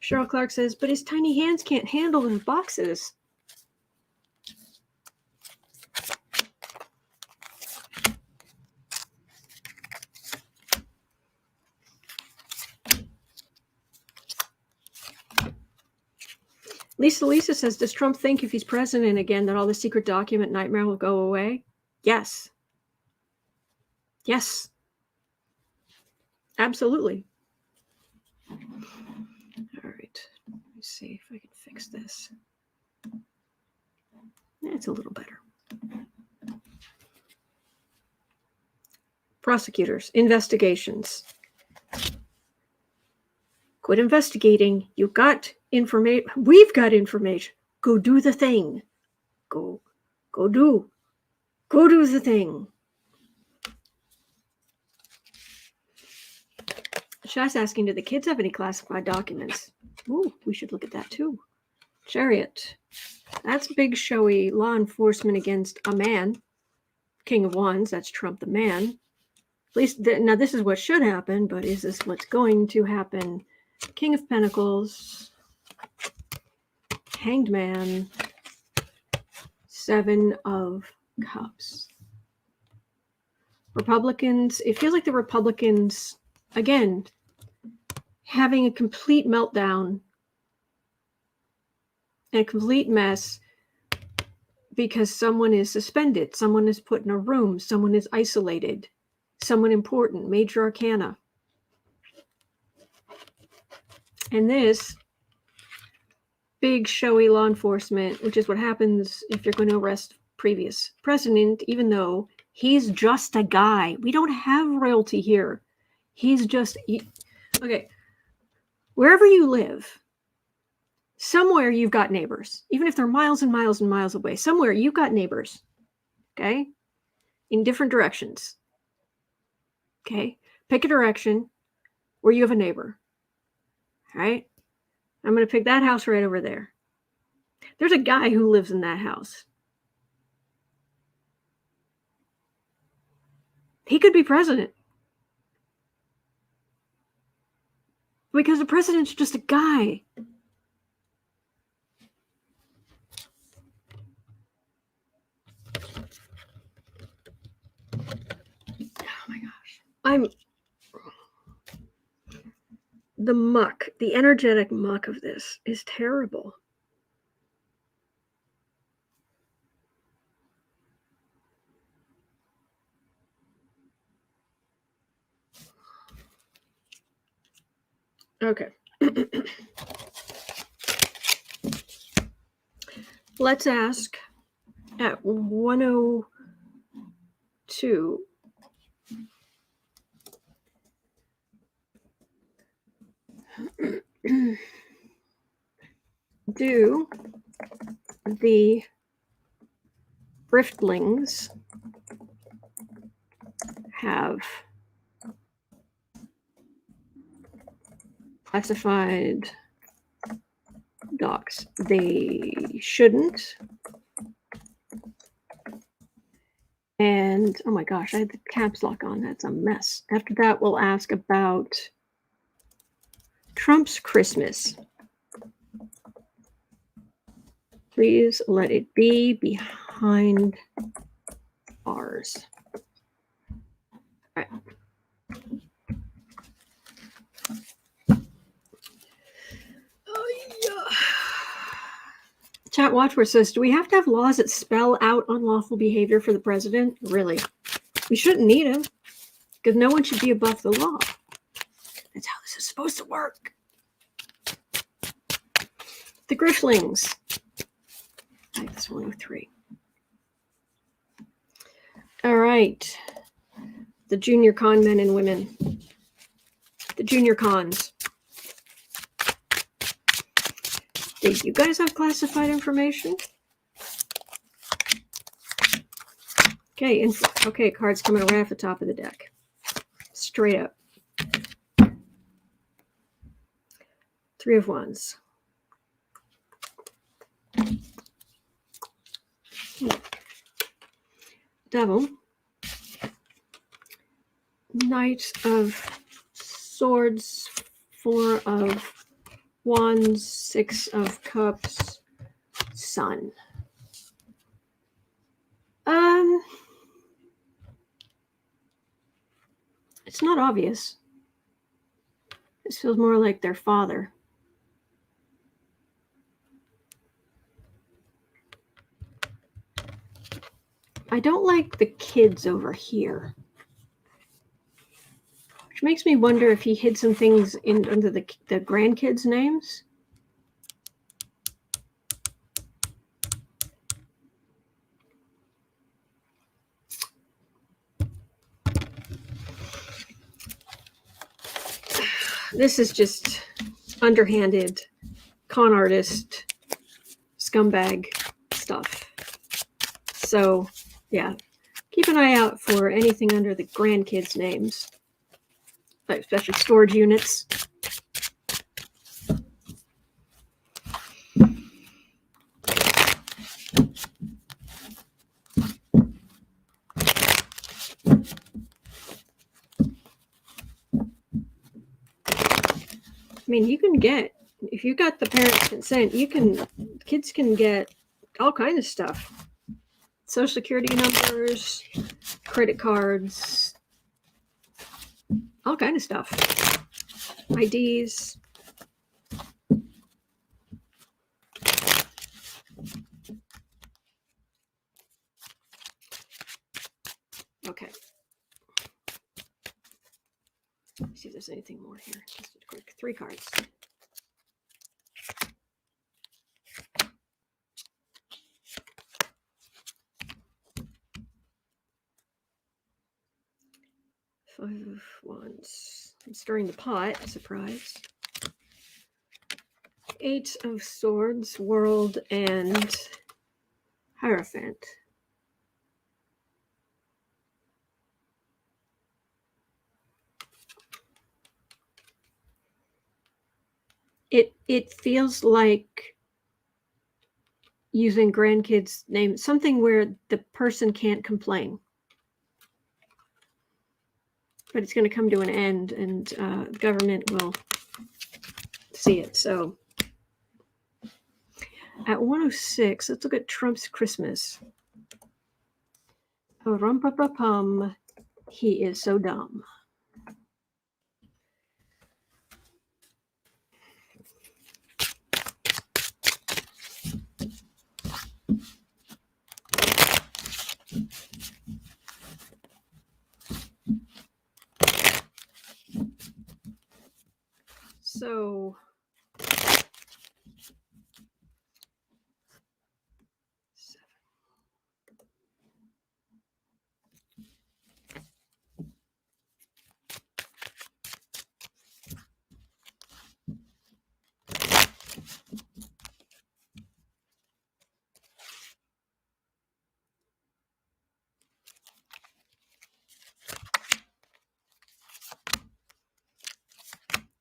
Cheryl Clark says, but his tiny hands can't handle those boxes. Lisa says, does Trump think if he's president again that all the secret document nightmare will go away? Yes. Absolutely. All right. Let me see if I can fix this. It's a little better. Prosecutors, investigations. Quit investigating. You got information. We've got information. Go do the thing. Go do the thing. Shah's asking, do the kids have any classified documents? Ooh, we should look at that too. Chariot. That's big, showy law enforcement against a man. King of Wands, that's Trump the man. At least, now this is what should happen, but is this what's going to happen? King of Pentacles. Hanged Man. Seven of Cups. Republicans, it feels like the Republicans, again, having a complete meltdown and a complete mess because someone is suspended, someone is put in a room, someone is isolated, someone important, major arcana. And this big showy law enforcement, which is what happens if you're going to arrest previous president, even though he's just a guy. We don't have royalty here. He's just... Okay. Wherever you live, somewhere you've got neighbors. Even if they're miles and miles and miles away, somewhere you've got neighbors. Okay? In different directions. Okay? Pick a direction where you have a neighbor. All right? I'm going to pick that house right over there. There's a guy who lives in that house. He could be president. Because the president's just a guy. Oh my gosh. The muck, the energetic muck of this is terrible. Okay. Let's ask at 102. Do the gRINFTLINGS have classified docs? They shouldn't. And oh my gosh, I had the caps lock on. That's a mess. After that, we'll ask about Trump's Christmas. Please let it be behind bars. All right. Oh, yeah. Chat Watchword says, do we have to have laws that spell out unlawful behavior for the president? Really? We shouldn't need them, because no one should be above the law. That's how this is supposed to work. The gRINFTLINGS. I like this 103. All right. The junior con men and women. The junior cons. Did you guys have classified information? Okay, okay, cards coming right off the top of the deck. Straight up. 3 of Wands. Devil. Knight of Swords. 4 of Wands. 6 of Cups. Sun. It's not obvious. This feels more like their father. I don't like the kids over here. Which makes me wonder if he hid some things in under the grandkids' names. This is just underhanded, con artist, scumbag stuff. So, yeah, keep an eye out for anything under the grandkids' names, especially storage units. I mean, you can get, if you got the parents' consent, kids can get all kinds of stuff. Social security numbers, credit cards, all kinds of stuff. IDs. Okay. Let's see if there's anything more here. Just a quick 3 cards. Five of Wands. I'm stirring the pot. Surprise. 8 of Swords, World, and Hierophant. It feels like using grandkids' names, something where the person can't complain. But it's going to come to an end, and the government will see it. So at 106, let's look at Trump's Christmas. Rum-pa-pa-pum. He is so dumb. So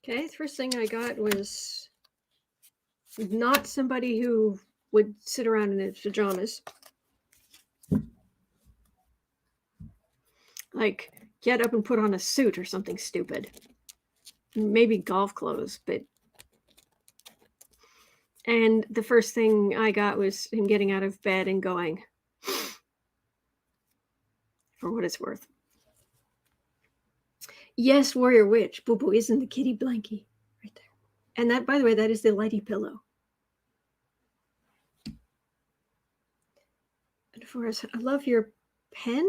okay, the first thing I got was not somebody who would sit around in his pajamas. Like, get up and put on a suit or something stupid. Maybe golf clothes, but... And the first thing I got was him getting out of bed and going, for what it's worth. Yes, Warrior Witch. Boo Boo isn't the kitty blankie. Right there. And that, by the way, that is the Lighty pillow. And for us, I love your pen.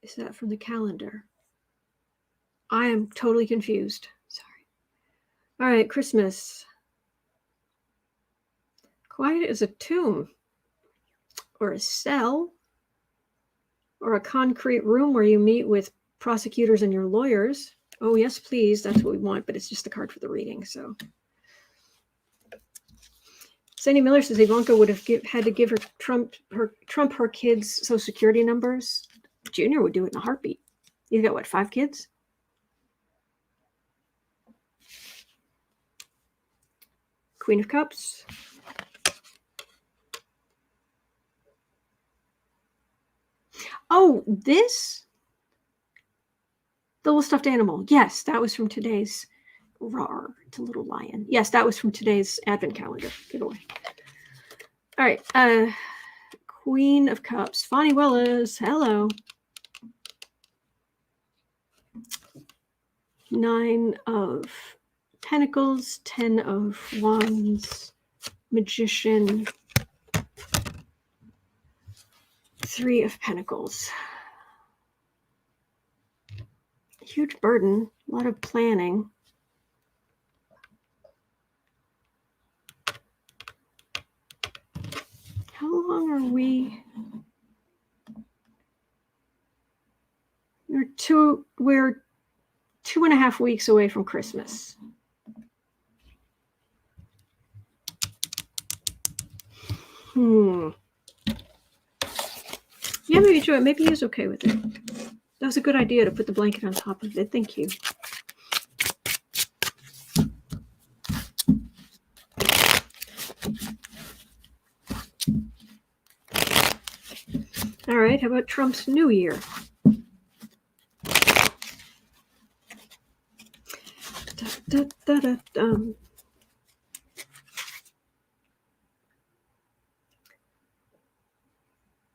Is that from the calendar? I am totally confused. Sorry. All right, Christmas. Quiet as a tomb. Or a cell. Or a concrete room where you meet with prosecutors and your lawyers. Oh, yes, please. That's what we want, but it's just a card for the reading, so. Sandy Miller says Ivanka would have had to give Trump her kids' Social Security numbers. Junior would do it in a heartbeat. He's got, what, 5 kids? Queen of Cups. Oh, this? The little stuffed animal. Yes, that was from today's Rawr. It's a little lion. Yes, that was from today's advent calendar giveaway. All right. Queen of Cups. Fonnie Willis. Hello. 9 of Pentacles. 10 of Wands. Magician. 3 of Pentacles. Huge burden. A lot of planning. How long are we? We're 2.5 weeks away from Christmas. Yeah, maybe Joy. Maybe he's okay with it. That was a good idea to put the blanket on top of it. Thank you. All right, how about Trump's New Year?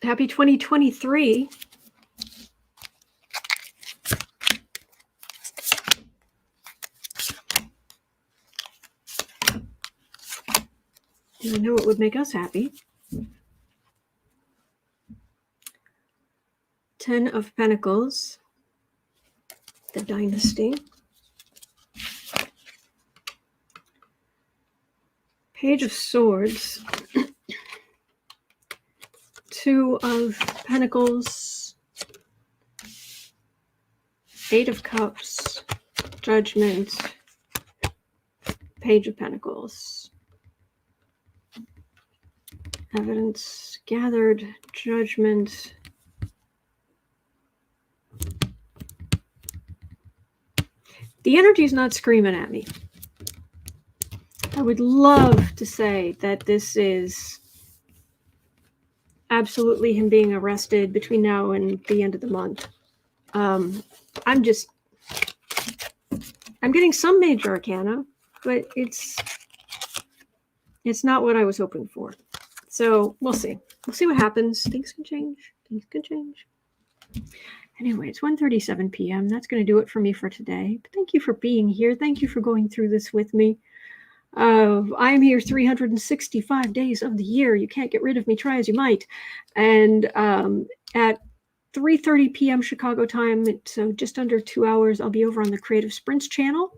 Happy 2023. I know it would make us happy. 10 of Pentacles. the dynasty. Page of Swords. Two of Pentacles. Eight of Cups. Judgment. Page of Pentacles. Evidence gathered. Judgment. The energy is not screaming at me. I would love to say that this is absolutely him being arrested between now and the end of the month. I'm getting some major arcana, but it's not what I was hoping for. So we'll see. We'll see what happens. Things can change. Things can change. Anyway, it's 1:37 p.m. That's going to do it for me for today. But thank you for being here. Thank you for going through this with me. I'm here 365 days of the year. You can't get rid of me, try as you might. And at 3:30 p.m. Chicago time, so just under 2 hours, I'll be over on the Creative Sprints channel.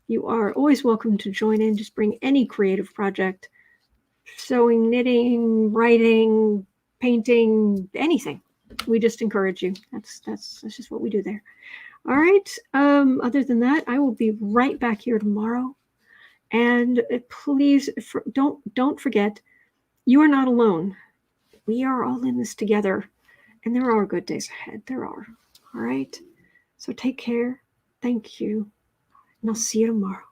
You are always welcome to join in. Just bring any creative project, sewing, knitting, writing, painting, anything. We just encourage you. That's just what we do there. All right. Other than that, I will be right back here tomorrow. And please don't forget, you are not alone. We are all in this together, and there are good days ahead. There are. All right. So take care. Thank you, and I'll see you tomorrow.